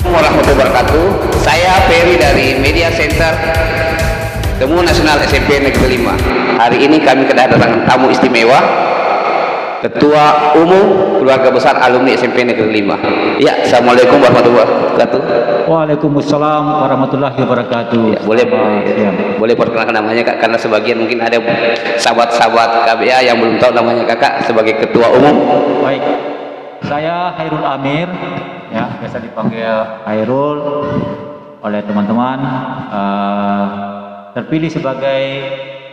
Warahmatullahi wabarakatuh. Saya Ferry dari Media Center Temu Nasional SMP Negeri 5. Hari ini kami kedatangan tamu istimewa, Ketua Umum Keluarga Besar Alumni SMP Negeri 5. Ya, Assalamualaikum warahmatullahi wabarakatuh. Waalaikumsalam warahmatullahi wabarakatuh. Ya, boleh perkenalkan namanya Kak, karena sebagian mungkin ada sahabat-sahabat KBA yang belum tahu namanya Kakak sebagai Ketua Umum. Baik, saya Hairul Amir, ya biasa dipanggil Hairul oleh teman-teman. Terpilih sebagai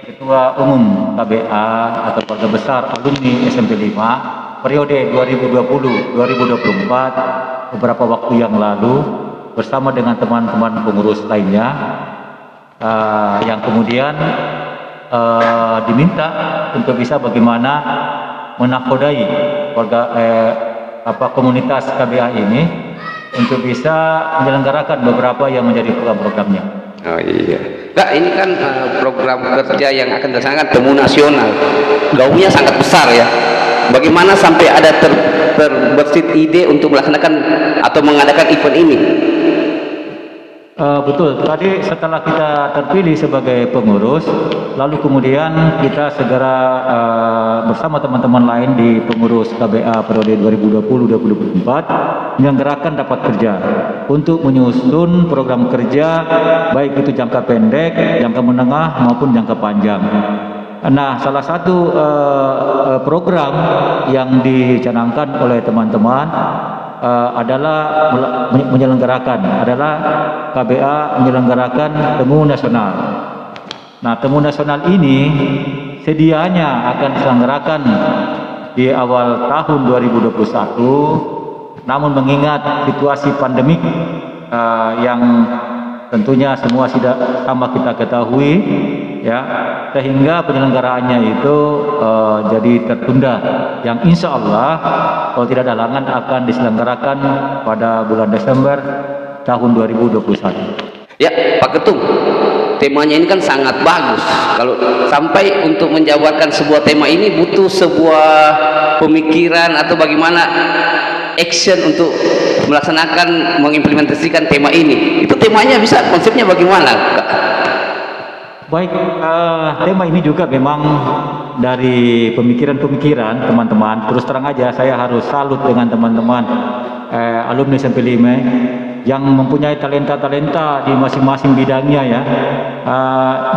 Ketua Umum KBA atau Keluarga Besar Alumni SMP 5 periode 2020-2024 beberapa waktu yang lalu bersama dengan teman-teman pengurus lainnya yang kemudian diminta untuk bisa bagaimana menakodai komunitas KBA ini untuk bisa menyelenggarakan beberapa yang menjadi program-programnya. Oh iya, Kak, ini kan program kerja yang akan dilaksanakan Temu Nasional, gaungnya sangat besar ya. Bagaimana sampai ada terbersit ide untuk melaksanakan atau mengadakan event ini? Betul, tadi setelah kita terpilih sebagai pengurus, lalu kemudian kita segera bersama teman-teman lain di pengurus KBA periode 2020-2024 menyelenggarakan rapat kerja untuk menyusun program kerja baik itu jangka pendek, jangka menengah maupun jangka panjang. Nah, salah satu program yang dicanangkan oleh teman-teman adalah KBA menyelenggarakan Temu Nasional. Nah, Temu Nasional ini sedianya akan diselenggarakan di awal tahun 2021, namun mengingat situasi pandemik yang tentunya semua sudah sama kita ketahui, ya, sehingga penyelenggaraannya itu jadi tertunda, yang insya Allah kalau tidak ada halangan akan diselenggarakan pada bulan Desember tahun 2021. Ya, Pak Ketum, temanya ini kan sangat bagus. Kalau sampai untuk menjabarkan sebuah tema ini butuh sebuah pemikiran atau bagaimana action untuk melaksanakan, mengimplementasikan tema ini. Itu temanya bisa, konsepnya bagaimana, Kak? Baik, tema ini juga memang dari pemikiran-pemikiran teman-teman. Terus terang aja saya harus salut dengan teman-teman alumni SMP 5 yang mempunyai talenta-talenta di masing-masing bidangnya ya.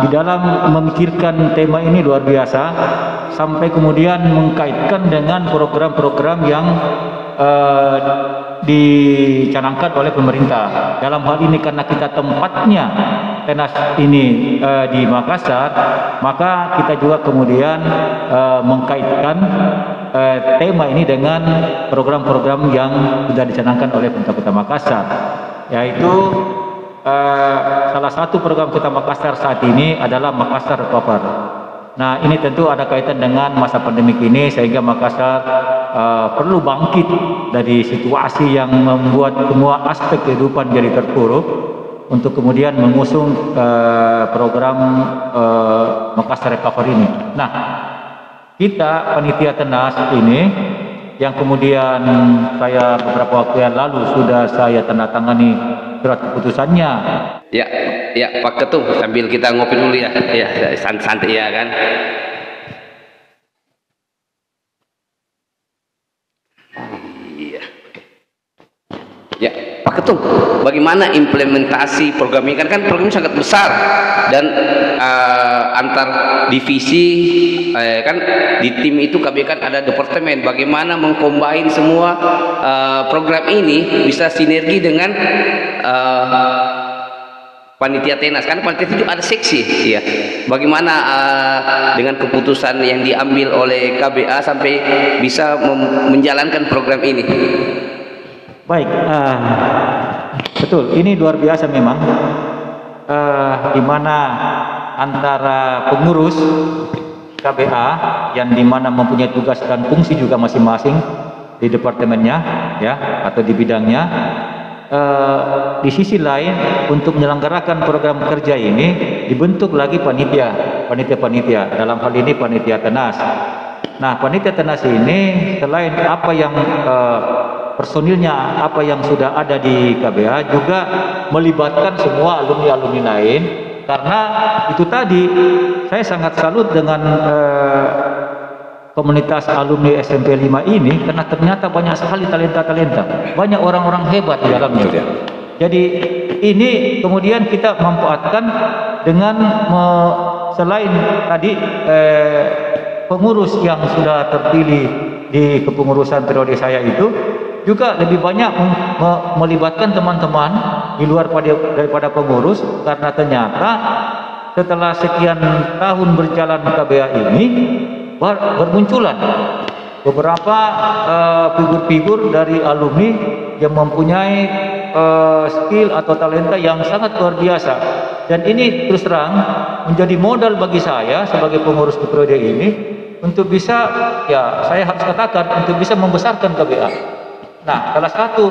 Di dalam memikirkan tema ini luar biasa, sampai kemudian mengkaitkan dengan program-program yang dicanangkan oleh pemerintah. Dalam hal ini karena kita tempatnya Tenas ini di Makassar, maka kita juga kemudian mengkaitkan tema ini dengan program-program yang sudah dicanangkan oleh pemerintah Kota Makassar, yaitu salah satu program Kota Makassar saat ini adalah Makassar Recover. Nah, ini tentu ada kaitan dengan masa pandemik ini, sehingga Makassar perlu bangkit dari situasi yang membuat semua aspek kehidupan jadi terpuruk, untuk kemudian mengusung program Makassar Recover ini. Nah, kita panitia Tenas ini yang kemudian saya beberapa waktu yang lalu sudah saya tanda tangani surat keputusannya. Ya, Pak Ketum, sambil kita ngopi dulu ya. Ya, santai ya kan. Iya. Ya, Pak Ketum, bagaimana implementasi program ini? Kan program ini sangat besar dan antar divisi kan di tim itu KBA kan ada departemen. Bagaimana mengcombine semua program ini bisa sinergi dengan panitia Tenas, kan panitia itu ada seksi ya. Bagaimana dengan keputusan yang diambil oleh KBA sampai bisa menjalankan program ini? Baik, betul, ini luar biasa memang, di mana antara pengurus KBA yang dimana mempunyai tugas dan fungsi juga masing-masing di departemennya ya atau di bidangnya, di sisi lain untuk menyelenggarakan program kerja ini dibentuk lagi panitia dalam hal ini panitia Tenas. Nah, panitia Tenas ini selain apa yang personilnya apa yang sudah ada di KBA juga melibatkan semua alumni-alumni lain, karena itu tadi saya sangat salut dengan komunitas alumni SMP 5 ini, karena ternyata banyak sekali talenta-talenta, banyak orang-orang hebat di dalamnya. Jadi ini kemudian kita manfaatkan dengan selain tadi pengurus yang sudah terpilih di kepengurusan periode saya itu juga lebih banyak melibatkan teman-teman di luar daripada pengurus, karena ternyata setelah sekian tahun berjalan KBA ini bermunculan beberapa figur-figur dari alumni yang mempunyai skill atau talenta yang sangat luar biasa, dan ini terus terang menjadi modal bagi saya sebagai pengurus di periode ini untuk bisa, ya saya harus katakan, untuk bisa membesarkan KBA. Nah, salah satu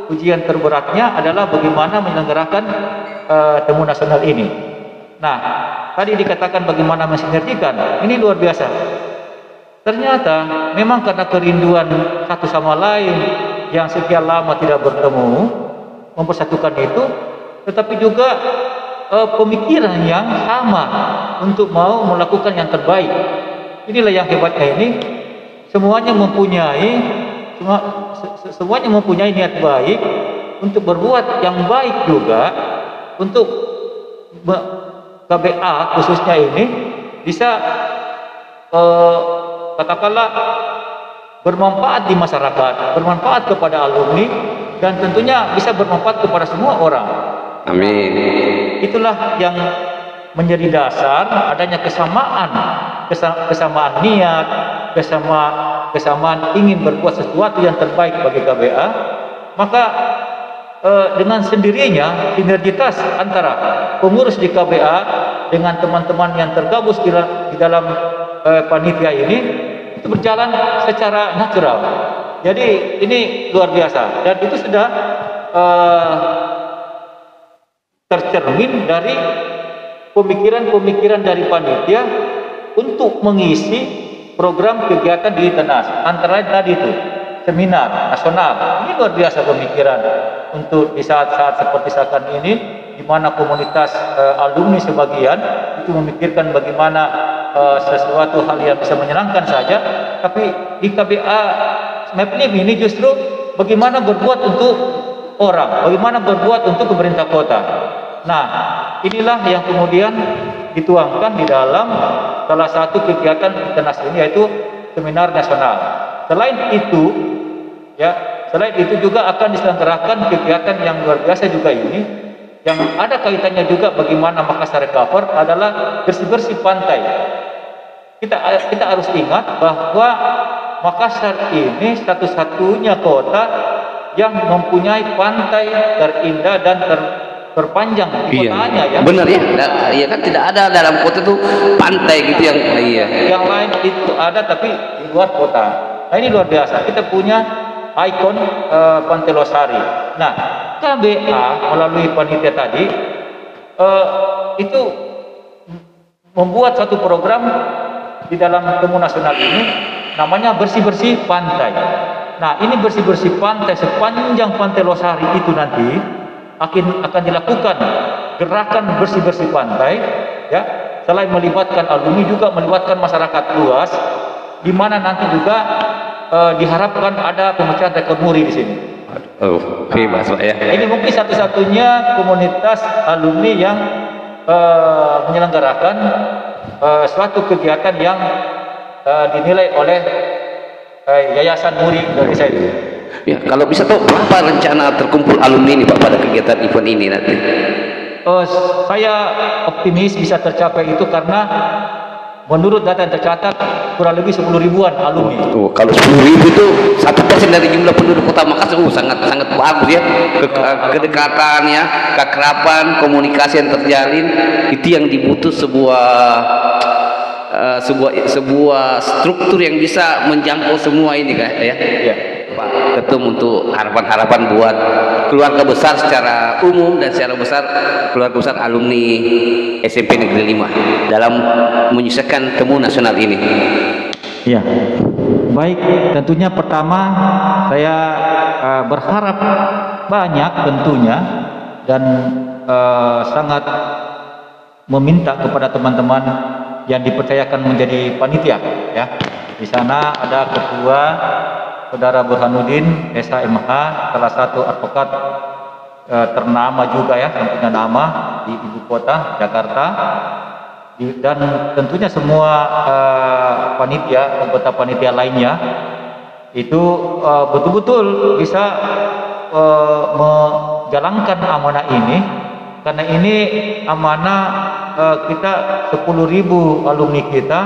ujian terberatnya adalah bagaimana menyelenggarakan temu nasional ini. Nah, tadi dikatakan bagaimana mensinergikan, ini luar biasa. Ternyata memang karena kerinduan satu sama lain yang sekian lama tidak bertemu, mempersatukan itu, tetapi juga pemikiran yang sama untuk mau melakukan yang terbaik. Inilah yang hebatnya ini, semuanya mempunyai niat baik untuk berbuat yang baik juga, untuk KBA khususnya ini bisa katakanlah bermanfaat di masyarakat, bermanfaat kepada alumni, dan tentunya bisa bermanfaat kepada semua orang. Amin. Itulah yang menjadi dasar adanya kesamaan niat, kesamaan ingin berbuat sesuatu yang terbaik bagi KBA. Maka dengan sendirinya sinergitas antara pengurus di KBA dengan teman-teman yang tergabung di dalam panitia ini itu berjalan secara natural. Jadi ini luar biasa, dan itu sudah tercermin dari pemikiran-pemikiran dari panitia untuk mengisi program kegiatan di Tenas. Antara lain tadi itu seminar nasional. Ini luar biasa pemikiran untuk di saat-saat seperti saat ini, di mana komunitas alumni sebagian itu memikirkan bagaimana sesuatu hal yang bisa menyenangkan saja, tapi di KBA Maplim ini justru bagaimana berbuat untuk orang, bagaimana berbuat untuk pemerintah kota. Nah, inilah yang kemudian dituangkan di dalam salah satu kegiatan Tenas ini, yaitu seminar nasional. Selain itu juga akan diselenggarakan kegiatan yang luar biasa juga ini, yang ada kaitannya juga bagaimana Makassar Recover adalah bersih-bersih pantai. Kita harus ingat bahwa Makassar ini satu-satunya kota yang mempunyai pantai terindah dan terpanjang di kotanya, ya. Benar ya. Iya kan, tidak ada dalam kota itu pantai gitu yang Yang lain itu ada tapi di luar kota. Nah, ini luar biasa. Kita punya ikon Pantai Losari. Nah, KBA melalui panitia tadi itu membuat satu program di dalam temu nasional ini, namanya bersih-bersih pantai. Nah, ini bersih-bersih pantai sepanjang Pantai Losari itu nanti akan dilakukan gerakan bersih-bersih pantai, ya. Selain melibatkan alumni juga melibatkan masyarakat luas, di mana nanti juga diharapkan ada pemecahan rekor muri di sini. Hebat Pak ya. Ini mungkin satu-satunya komunitas alumni yang menyelenggarakan suatu kegiatan yang dinilai oleh Yayasan Muri Indonesia itu. Ya, kalau bisa tuh berapa rencana terkumpul alumni ini Pak pada kegiatan event ini nanti? Saya optimis bisa tercapai itu, karena menurut data yang tercatat kurang lebih 10 ribuan alumni. Kalau 10.000 itu 1% dari jumlah penduduk Kota Makassar, sangat bagus ya. Kedekatannya, keakraban, komunikasi yang terjalin, itu yang dibutuh sebuah struktur yang bisa menjangkau semua ini kan ya. Ya. Pak Ketum, untuk harapan-harapan buat keluarga besar secara umum dan secara besar keluarga besar alumni SMP Negeri 5 dalam menyukseskan temu nasional ini. Ya, baik. Tentunya pertama saya berharap banyak tentunya dan sangat meminta kepada teman-teman yang dipercayakan menjadi panitia ya. Di sana ada ketua Saudara Burhanuddin SHMH, salah satu advokat ternama juga ya, yang punya nama di ibu kota Jakarta. Dan tentunya semua panitia, anggota panitia lainnya itu betul-betul bisa menjalankan amanah ini, karena ini amanah kita 10.000 alumni kita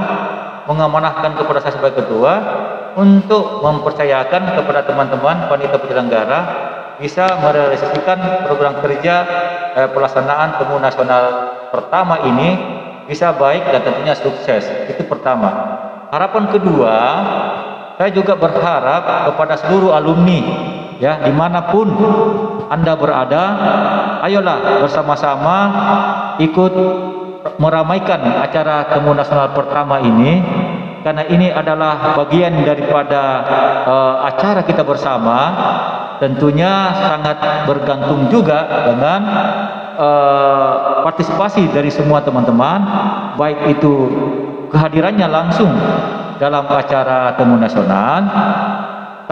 mengamanahkan kepada saya sebagai ketua untuk mempercayakan kepada teman-teman panitia penyelenggara bisa merealisasikan program kerja pelaksanaan Temu Nasional pertama ini bisa baik dan tentunya sukses. Itu pertama. Harapan kedua, saya juga berharap kepada seluruh alumni ya, dimanapun Anda berada, ayolah bersama-sama ikut meramaikan acara Temu Nasional pertama ini, karena ini adalah bagian daripada acara kita bersama. Tentunya sangat bergantung juga dengan partisipasi dari semua teman-teman, baik itu kehadirannya langsung dalam acara Temu Nasional,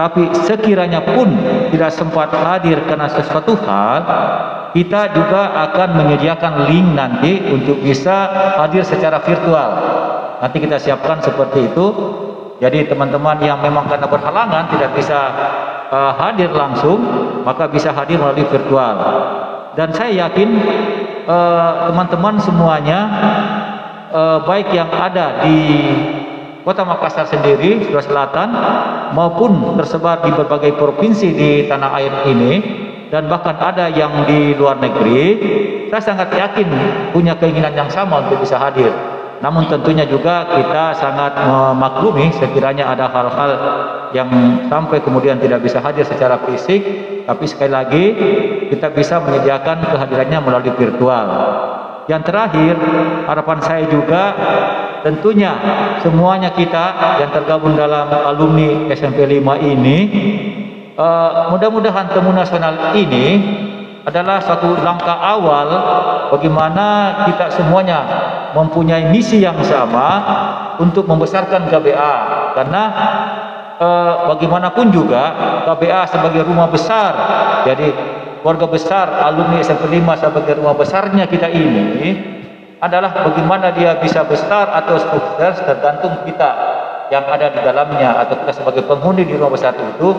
tapi sekiranya pun tidak sempat hadir karena sesuatu hal, kita juga akan menyediakan link nanti untuk bisa hadir secara virtual. Nanti kita siapkan seperti itu. Jadi teman-teman yang memang karena berhalangan tidak bisa hadir langsung, maka bisa hadir melalui virtual. Dan saya yakin teman-teman semuanya, baik yang ada di Kota Makassar sendiri, Sulawesi Selatan, maupun tersebar di berbagai provinsi di tanah air ini, dan bahkan ada yang di luar negeri, saya sangat yakin punya keinginan yang sama untuk bisa hadir. Namun tentunya juga kita sangat memaklumi sekiranya ada hal-hal yang sampai kemudian tidak bisa hadir secara fisik, tapi sekali lagi kita bisa menyediakan kehadirannya melalui virtual. Yang terakhir, harapan saya juga tentunya semuanya kita yang tergabung dalam alumni SMP 5 ini, mudah-mudahan Temu Nasional ini adalah satu langkah awal bagaimana kita semuanya mempunyai misi yang sama untuk membesarkan KBA, karena bagaimanapun juga KBA sebagai rumah besar, jadi keluarga besar alumni SMP 5 sebagai rumah besarnya kita ini adalah bagaimana dia bisa besar atau sukses tergantung kita yang ada di dalamnya, atau kita sebagai penghuni di rumah besar itu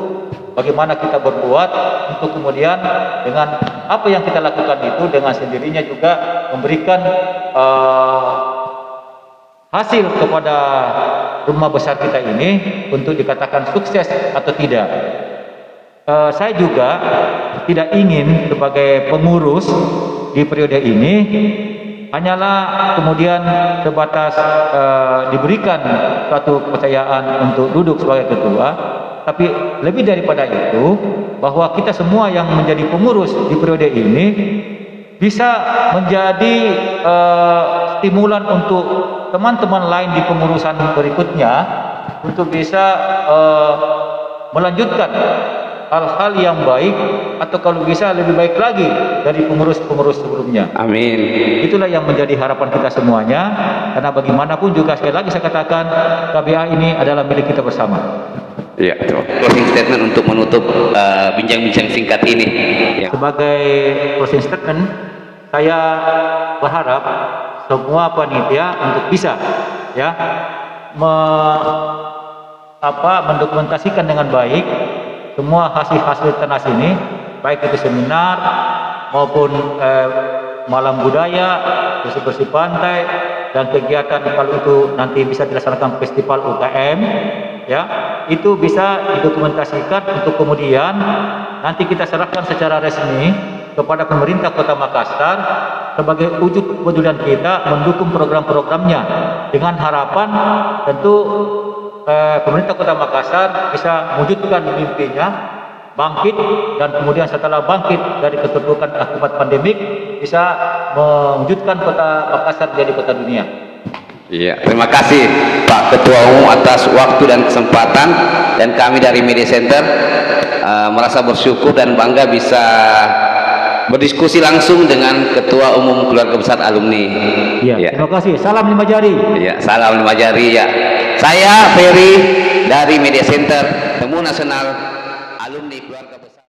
bagaimana kita berbuat untuk kemudian dengan apa yang kita lakukan itu dengan sendirinya juga memberikan hasil kepada rumah besar kita ini untuk dikatakan sukses atau tidak. Saya juga tidak ingin sebagai pengurus di periode ini hanyalah kemudian sebatas diberikan suatu kepercayaan untuk duduk sebagai ketua, tapi lebih daripada itu, bahwa kita semua yang menjadi pengurus di periode ini bisa menjadi stimulan untuk teman-teman lain di pengurusan berikutnya untuk bisa melanjutkan hal-hal yang baik, atau kalau bisa lebih baik lagi dari pengurus-pengurus sebelumnya. Amin. Itulah yang menjadi harapan kita semuanya, karena bagaimanapun juga sekali lagi saya katakan KBA ini adalah milik kita bersama. Ya, closing statement untuk menutup bincang-bincang singkat ini. Ya. Sebagai closing statement, saya berharap semua panitia untuk bisa ya mendokumentasikan dengan baik semua hasil-hasil Tenas ini, baik itu seminar maupun malam budaya, bersih-bersih pantai, dan kegiatan kalau itu nanti bisa dilaksanakan festival UKM, ya, itu bisa didokumentasikan untuk kemudian nanti kita serahkan secara resmi kepada pemerintah Kota Makassar sebagai wujud kepedulian kita mendukung program-programnya, dengan harapan tentu pemerintah Kota Makassar bisa mewujudkan mimpinya, bangkit, dan kemudian setelah bangkit dari keterpurukan akibat pandemik bisa mewujudkan Kota Makassar menjadi kota dunia. Iya, terima kasih Pak Ketua Umum atas waktu dan kesempatan, dan kami dari Media Center merasa bersyukur dan bangga bisa berdiskusi langsung dengan Ketua Umum Keluarga Besar Alumni. Ya, terima kasih. Salam 5 jari. Ya, salam 5 jari ya. Saya Ferry dari Media Center Temu Nasional Alumni Keluarga